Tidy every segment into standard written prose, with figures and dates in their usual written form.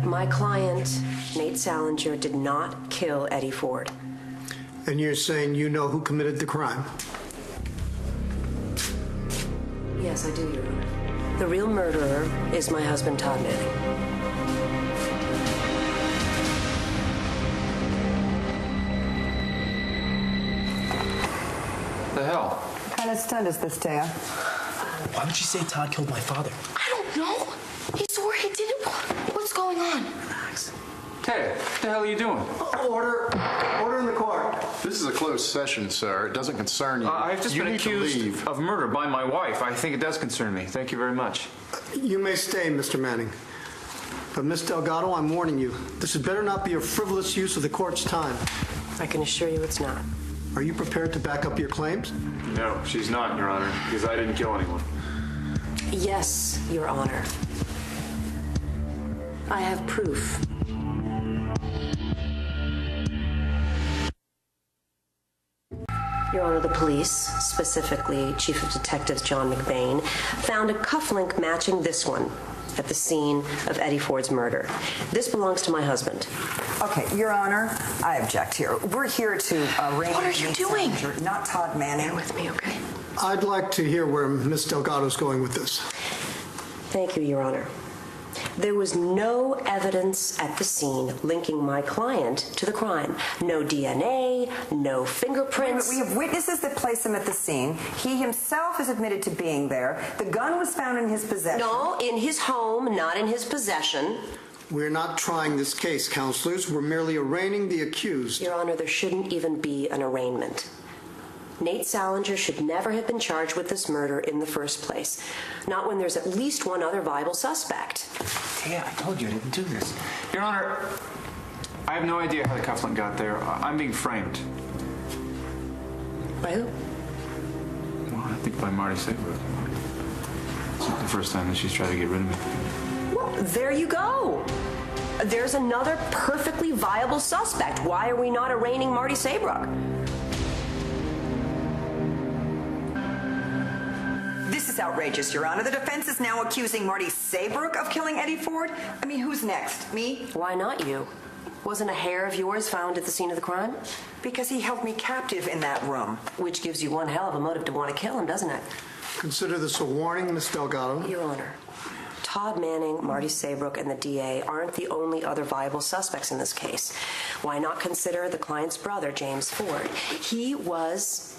My client, Nate Salinger, did not kill Eddie Ford. And you're saying you know who committed the crime? Yes, I do, Your Honor. The real murderer is my husband, Todd Manning. The hell? What kind of stunt is this, Taya? Why would she say Todd killed my father? I don't know. He swore he didn't. What's going on? Relax. Hey, what the hell are you doing? Order in the court. This is a closed session, sir. It doesn't concern you. I've just been accused of murder by my wife. I think it does concern me. Thank you very much. You may stay, Mr. Manning. But Miss Delgado, I'm warning you. This had better not be a frivolous use of the court's time. I can assure you it's not. Are you prepared to back up your claims? No, she's not, Your Honor, because I didn't kill anyone. Yes, Your Honor. I have proof. Your Honor, the police, specifically Chief of Detectives John McBain, found a cufflink matching this one at the scene of Eddie Ford's murder. This belongs to my husband. Okay, Your Honor, I object here. We're here to arraign... What are you doing? Salinger, not Todd Manning. Bear with me, okay? I'd like to hear where Miss Delgado's going with this. Thank you, Your Honor. There was no evidence at the scene linking my client to the crime. No DNA, no fingerprints. We have witnesses that place him at the scene. He himself is admitted to being there. The gun was found in his possession. No, in his home, not in his possession. We're not trying this case, counselors. We're merely arraigning the accused. Your Honor, there shouldn't even be an arraignment. Nate Salinger should never have been charged with this murder in the first place. Not when there's at least one other viable suspect. Yeah, I told you I didn't do this. Your Honor, I have no idea how the cufflink got there. I'm being framed. By who? Well, I think by Marty Saybrook. It's not the first time that she's tried to get rid of me. Well, there you go. There's another perfectly viable suspect. Why are we not arraigning Marty Saybrook? This is outrageous, Your Honor. The defense is now accusing Marty Saybrook of killing Eddie Ford. I mean, who's next? Me? Why not you? Wasn't a hair of yours found at the scene of the crime? Because he held me captive in that room. Which gives you one hell of a motive to want to kill him, doesn't it? Consider this a warning, Miss Delgado. Your Honor, Todd Manning, Marty Saybrook, and the DA aren't the only other viable suspects in this case. Why not consider the client's brother, James Ford? He was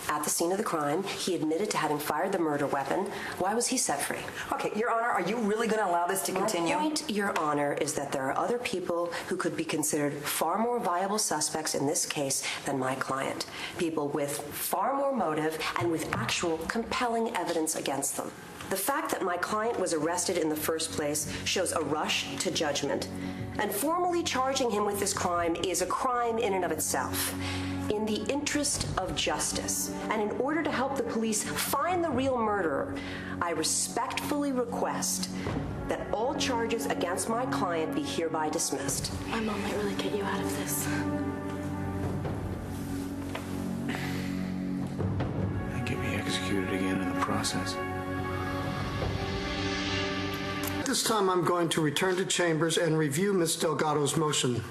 at the scene of the crime. He admitted to having fired the murder weapon. Why was he set free? Okay, Your Honor, are you really going to allow this to continue? My point, Your Honor, is that there are other people who could be considered far more viable suspects in this case than my client. People with far more motive and with actual compelling evidence against them. The fact that my client was arrested in the first place shows a rush to judgment. And formally charging him with this crime is a crime in and of itself. In the interest of justice, and in order to help the police find the real murderer, I respectfully request that all charges against my client be hereby dismissed. My mom might really get you out of this. And get me executed again in the process. This time I'm going to return to chambers and review Miss Delgado's motion.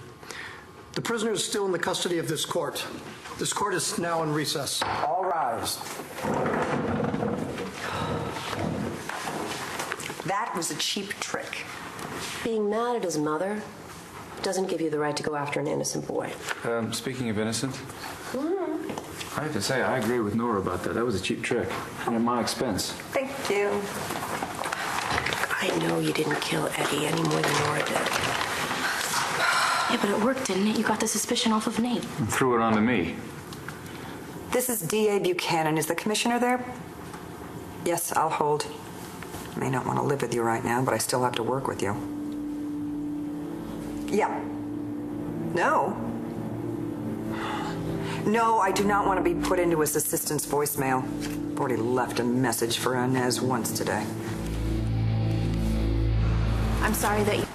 The prisoner is still in the custody of this court. This court is now in recess. All rise. That was a cheap trick. Being mad at his mother doesn't give you the right to go after an innocent boy. Speaking of innocent, I have to say, I agree with Nora about that. That was a cheap trick, and at my expense. Thank you. I know you didn't kill Eddie any more than Nora did. Yeah, but it worked, didn't it? You got the suspicion off of Nate. And threw it onto me. This is D.A. Buchanan. Is the commissioner there? Yes, I'll hold. I may not want to live with you right now, but I still have to work with you. Yeah. No. No, I do not want to be put into his assistant's voicemail. I've already left a message for Inez once today. I'm sorry that you...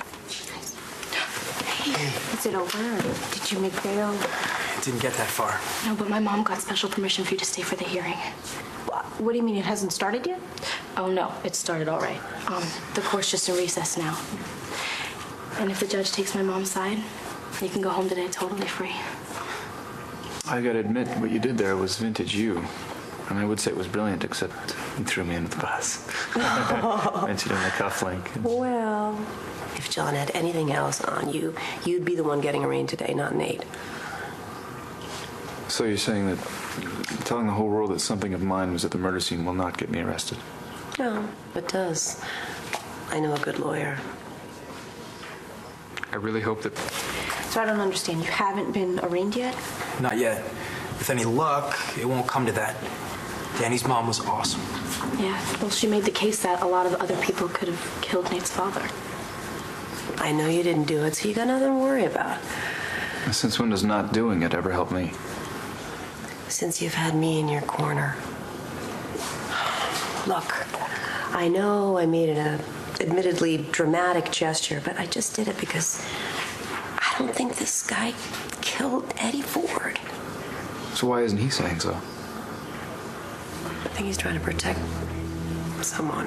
Is it over? Or did you make bail? It didn't get that far. No, but my mom got special permission for you to stay for the hearing. What do you mean, it hasn't started yet? Oh, no, it started all right. The court's just in recess now. And if the judge takes my mom's side, you can go home today totally free. I gotta admit, what you did there was vintage you. And I would say it was brilliant, except you threw me under the bus. Mentioned in the cufflink. Well, if John had anything else on you, you'd be the one getting arraigned today, not Nate. So you're saying that telling the whole world that something of mine was at the murder scene will not get me arrested? No, it does. I know a good lawyer. I really hope that... So I don't understand. You haven't been arraigned yet? Not yet. With any luck, it won't come to that. Danny's mom was awesome. Yeah. Well, she made the case that a lot of other people could have killed Nate's father. I know you didn't do it, so you got nothing to worry about. Since when does not doing it ever help me? Since you've had me in your corner. Look, I know I made an admittedly dramatic gesture, but I just did it because I don't think this guy killed Eddie Ford. So why isn't he saying so? I think he's trying to protect someone.